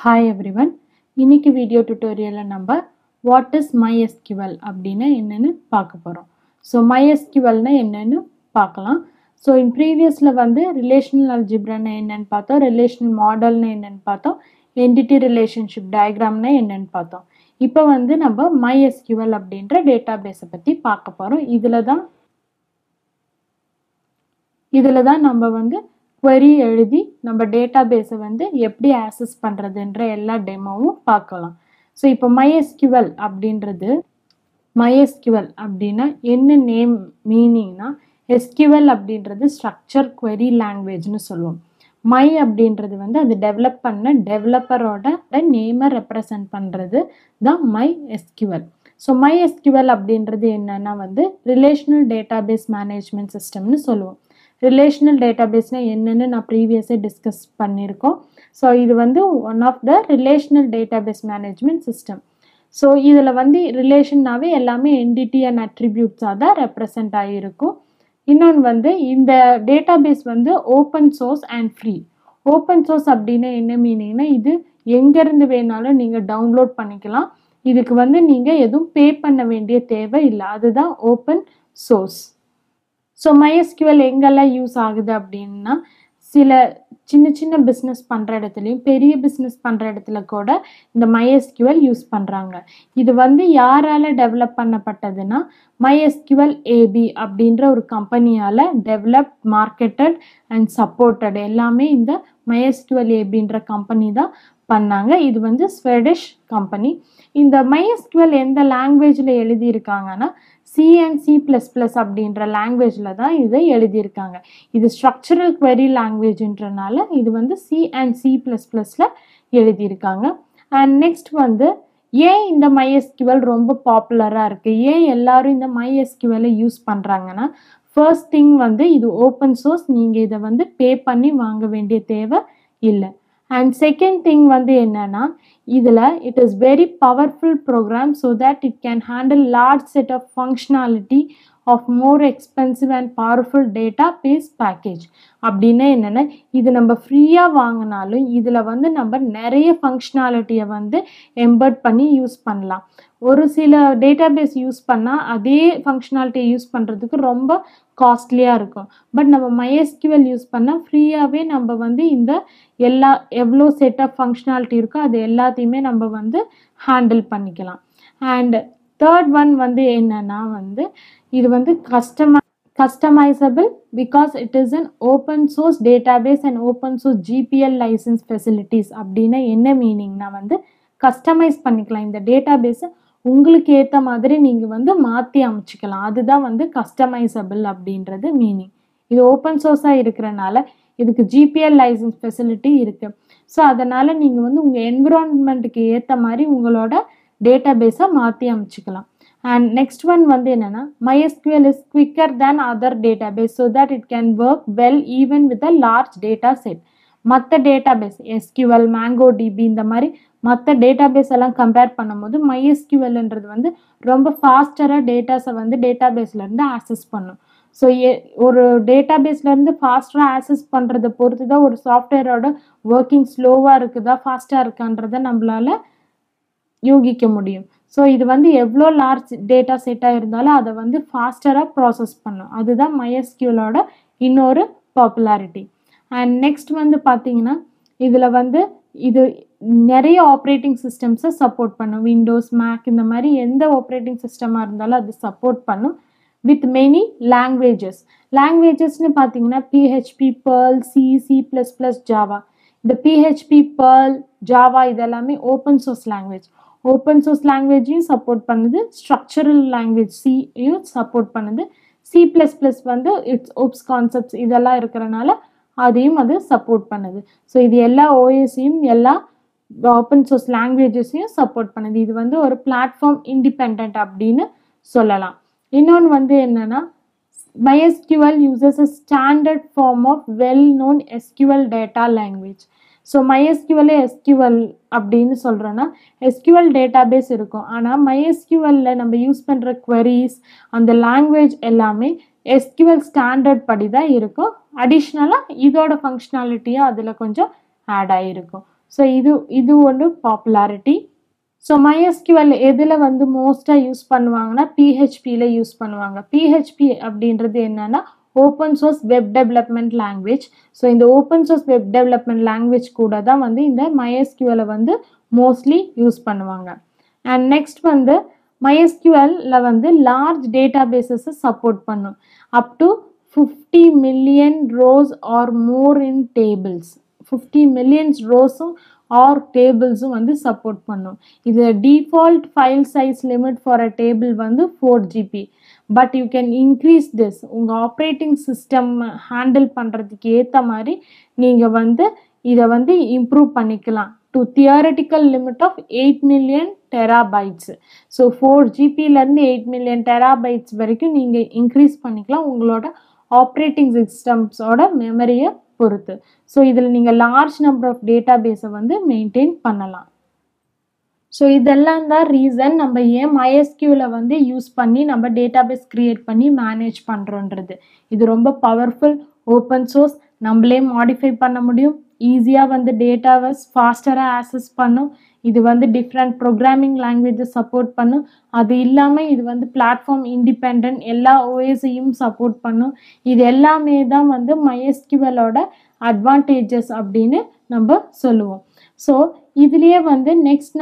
Hi everyone. இன்னைக்கு video டியூட்டோரியல்ல நம்ம what is MySQL அப்படினா என்னன்னு பார்க்க போறோம். So MySQL னா என்னன்னு பார்க்கலாம். So in previousல வந்து relational algebra னா என்னன்னு பார்த்தோம், relational model னா என்னன்னு பார்த்தோம், entity relationship diagram னா என்னன்னு பார்த்தோம். இப்போ வந்து நம்ம MySQL அப்படின்ற டேட்டாபேஸை பத்தி பார்க்க போறோம். இதுல தான் நம்ம வந்து query எழுதி நம்ம டேட்டாபேஸை வந்து எப்படி ஆக்சஸ் பண்றதுன்ற எல்லா டெமோவும் பார்க்கலாம். ஸோ இப்போ MySQL அப்படின்னா என்ன நேம் மீனிங்னா SQL அப்படின்றது ஸ்ட்ரக்சர் query லாங்குவேஜ்னு சொல்லுவோம். மை அப்படின்றது வந்து அது டெவலப் பண்ண டெவலப்பரோட நேமை ரெப்ரசன்ட் பண்றது தான் MySQL. ஸோ MySQL அப்படின்றது என்னன்னா வந்து ரிலேஷனல் டேட்டாபேஸ் மேனேஜ்மெண்ட் சிஸ்டம்னு சொல்லுவோம். ரிலேஷனல் டேட்டாபேஸ்னால் என்னென்னு நான் ப்ரீவியஸாக டிஸ்கஸ் பண்ணியிருக்கோம். ஸோ இது வந்து one of the relational database management system. So இதில் வந்து ரிலேஷன்னாவே எல்லாமே என்டிட்டி அண்ட் அட்ரிபியூட்ஸாக தான் ரெப்ரசன்ட் ஆகியிருக்கும். இன்னொன்று வந்து இந்த டேட்டாபேஸ் வந்து open source and free. Open source அப்படின்னா என்ன மீனிங்னா இது எங்கேருந்து வேணாலும் நீங்கள் டவுன்லோட் பண்ணிக்கலாம். இதுக்கு வந்து நீங்கள் எதுவும் பே பண்ண வேண்டிய தேவை இல்லை. அதுதான் ஓப்பன் சோர்ஸ். ஸோ MySQL எங்கெல்லாம் யூஸ் ஆகுது அப்படின்னா சில சின்ன பிஸ்னஸ் பண்ணுற இடத்துலையும் பெரிய பிஸ்னஸ் பண்ணுற இடத்துல கூட இந்த MySQL யூஸ் பண்ணுறாங்க. இது வந்து யாரால் டெவலப் பண்ணப்பட்டதுன்னா MySQL AB அப்படின்ற ஒரு கம்பெனியால் டெவலப் மார்க்கெட்டட் அண்ட் சப்போர்ட்டட் எல்லாமே இந்த MySQL ABன்ற கம்பெனி தான் பண்ணாங்க. இது வந்து ஸ்வெடிஷ் கம்பெனி. இந்த MySQL எந்த லாங்குவேஜில் எழுதியிருக்காங்கன்னா C and C++ அப்படின்ற லாங்குவேஜில் தான் இதை எழுதியிருக்காங்க. இது ஸ்ட்ரக்சரல் query லாங்குவேஜ்ன்றனால இது வந்து C and C++ல எழுதியிருக்காங்க. அண்ட் நெக்ஸ்ட் வந்து ஏன் இந்த MySQL ரொம்ப பாப்புலராக இருக்குது, ஏன் எல்லாரும் இந்த MySQL யூஸ் பண்ணுறாங்கன்னா ஃபர்ஸ்ட் திங் வந்து இது ஓப்பன் சோர்ஸ், நீங்கள் இதை வந்து பே பண்ணி வாங்க வேண்டிய தேவை இல்லை. அண்ட் செகண்ட் திங் வந்து என்னன்னா இதில் it is very powerful program so that it can handle large set of functionality of more expensive and powerful database package. அப்படின்னா என்னென்னா இது நம்ம ஃப்ரீயாக வாங்கினாலும் இதில் வந்து நம்ம நிறைய ஃபங்க்ஷனாலிட்டியை வந்து எம்பர்ட் பண்ணி யூஸ் பண்ணலாம். ஒரு சில டேட்டாபேஸ் யூஸ் பண்ணால் அதே ஃபங்க்ஷனாலிட்டியை யூஸ் பண்ணுறதுக்கு ரொம்ப காஸ்ட்லியாக இருக்கும். பட் நம்ம MySQL யூஸ் பண்ணால் ஃப்ரீயாகவே நம்ம வந்து இந்த எவ்வளோ செட் ஆஃப் ஃபங்க்ஷனாலிட்டி இருக்கோ அது எல்லாத்தையுமே நம்ம வந்து ஹேண்டில் பண்ணிக்கலாம். அண்ட் தேர்ட் ஒன் வந்து என்னன்னா வந்து இது வந்து customizable because it is an open source database and open source GPL license facilities. அப்படின்னா என்ன மீனிங்னா வந்து கஸ்டமைஸ் பண்ணிக்கலாம். இந்த டேட்டாபேஸை உங்களுக்கு ஏற்ற மாதிரி நீங்கள் வந்து மாற்றி அமைச்சிக்கலாம். அதுதான் வந்து கஸ்டமைசபிள் அப்படின்றது மீனிங். இது ஓப்பன் சோர்ஸாக இருக்கிறனால இதுக்கு GPL லைசன்ஸ் ஃபெசிலிட்டி இருக்குது. ஸோ அதனால் நீங்கள் வந்து உங்கள் என்விரான்மெண்ட்டுக்கு ஏற்ற மாதிரி உங்களோட டேட்டாபேஸை மாற்றி அமைச்சிக்கலாம். அண்ட் நெக்ஸ்ட் ஒன் வந்து என்னென்னா MySQL is quicker than other database so that it can work well even with a large data set. மற்ற டேட்டாபேஸ் SQL, MongoDB இந்த மாதிரி மற்ற டேட்டாபேஸ் எல்லாம் கம்பேர் பண்ணும்போது MySQLன்றது வந்து ரொம்ப ஃபாஸ்டராக டேட்டாஸை வந்து டேட்டாபேஸ்லேருந்து ஆக்சஸ் பண்ணும். ஸோ ஒரு டேட்டாபேஸ்லேருந்து ஃபாஸ்டராக ஆக்சஸ் பண்ணுறதை பொறுத்து தான் ஒரு சாஃப்ட்வேரோட ஒர்க்கிங் ஸ்லோவாக இருக்குதா ஃபாஸ்ட்டாக இருக்கான்றதை நம்மளால் யூகிக்க முடியும். ஸோ இது வந்து எவ்வளோ லார்ஜ் டேட்டா செட்டாக இருந்தாலும் அதை வந்து ஃபாஸ்டராக ப்ராசஸ் பண்ணும். அதுதான் MySQLோட இன்னொரு பாப்புலாரிட்டி. அண்ட் நெக்ஸ்ட் வந்து பார்த்தீங்கன்னா இதில் வந்து இது நிறைய ஆப்ரேட்டிங் சிஸ்டம்ஸை சப்போர்ட் பண்ணும். விண்டோஸ், மேக் இந்த மாதிரி எந்த ஆப்ரேட்டிங் சிஸ்டமாக இருந்தாலும் அது சப்போர்ட் பண்ணும் வித் மெனி லாங்குவேஜஸ்னு பார்த்தீங்கன்னா PHP, Perl, C++, Java. இந்த PHP, Perl, Java இதெல்லாமே open source language. Open source லாங்குவேஜையும் சப்போர்ட் பண்ணுது, ஸ்ட்ரக்சரல் லாங்குவேஜ் Cயும் சப்போர்ட் பண்ணுது. C++ வந்து இட்ஸ் ஓப்ஸ் கான்செப்ட்ஸ் இதெல்லாம் இருக்கிறனால அதையும் அது சப்போர்ட் பண்ணுது. ஸோ இது எல்லா OSையும் எல்லா ஓப்பன் சோர்ஸ் லாங்குவேஜஸையும் சப்போர்ட் பண்ணுது. இது வந்து ஒரு பிளாட்ஃபார்ம் இண்டிபெண்ட் அப்படின்னு சொல்லலாம். இன்னொன்று வந்து என்னன்னா MySQL uses a standard form of well-known SQL data language. So MySQL SQL அப்படின்னு சொல்கிறோன்னா SQL டேட்டாபேஸ் இருக்கும். ஆனால் MySQLல நம்ம யூஸ் பண்ணுற queries அந்த லாங்குவேஜ் எல்லாமே SQL ஸ்டாண்டர்ட் படி தான் இருக்கும். அடிஷ்னலாக இதோட ஃபங்க்ஷனாலிட்டியும் அதில் கொஞ்சம் ஆட் ஆகிருக்கும். ஸோ இது ஒன்று பாப்புலாரிட்டி. ஸோ MySQL எதில் வந்து மோஸ்ட்டாக யூஸ் பண்ணுவாங்கன்னா PHPயில் யூஸ் பண்ணுவாங்க. PHP அப்படின்றது என்னன்னா open source web development language. So இந்த open source web development language கூட தான் வந்து இந்த MySQL வந்து மோஸ்ட்லி யூஸ் பண்ணுவாங்க. அண்ட் நெக்ஸ்ட் வந்து MySQL வந்து லார்ஜ் டேட்டா பேசஸை சப்போர்ட் பண்ணும். Up to 50 million rows or more in tables. 50 million ரோஸும் ஆர் டேபிள்ஸும் வந்து சப்போர்ட் பண்ணும். இது default file size limit for a table வந்து 4 GB. But you can increase this. உங்கள் ஆப்ரேட்டிங் சிஸ்டம் ஹேண்டில் பண்ணுறதுக்கு ஏற்ற மாதிரி நீங்கள் வந்து இதை வந்து இம்ப்ரூவ் பண்ணிக்கலாம். To theoretical limit of 8 million terabytes. So 4 GBலேருந்து 8 million டெராபைட்ஸ் வரைக்கும் நீங்கள் இன்க்ரீஸ் பண்ணிக்கலாம் உங்களோட ஆப்ரேட்டிங் சிஸ்டம்ஸோட மெமரியை பொறுத்து. ஸோ இதில் நீங்கள் லார்ஜ் நம்பர் ஆஃப் டேட்டா பேஸை வந்து மெயின்டைன் பண்ணலாம். ஸோ இதெல்லாம் தான் ரீசன் நம்ம ஏன் MySQL வந்து யூஸ் பண்ணி நம்ம டேட்டா பேஸ் க்ரியேட் பண்ணி மேனேஜ் பண்ணுறோன்றது. இது ரொம்ப பவர்ஃபுல், ஓப்பன் சோர்ஸ், நம்மளே மாடிஃபை பண்ண முடியும், ஈஸியாக வந்து டேட்டாவை ஃபாஸ்டராக ஆக்சஸ் பண்ணும். இது வந்து டிஃப்ரெண்ட் ப்ரோக்ராமிங் லாங்குவேஜை சப்போர்ட் பண்ணும். அது இல்லாமல் இது வந்து பிளாட்ஃபார்ம் இண்டிபெண்ட், எல்லா OSையும் சப்போர்ட் பண்ணும். இது எல்லாமே தான் வந்து MySQLோட அட்வான்டேஜஸ் அப்படின்னு நம்ம சொல்லுவோம். ஸோ இதுலேயே வந்து நெக்ஸ்ட்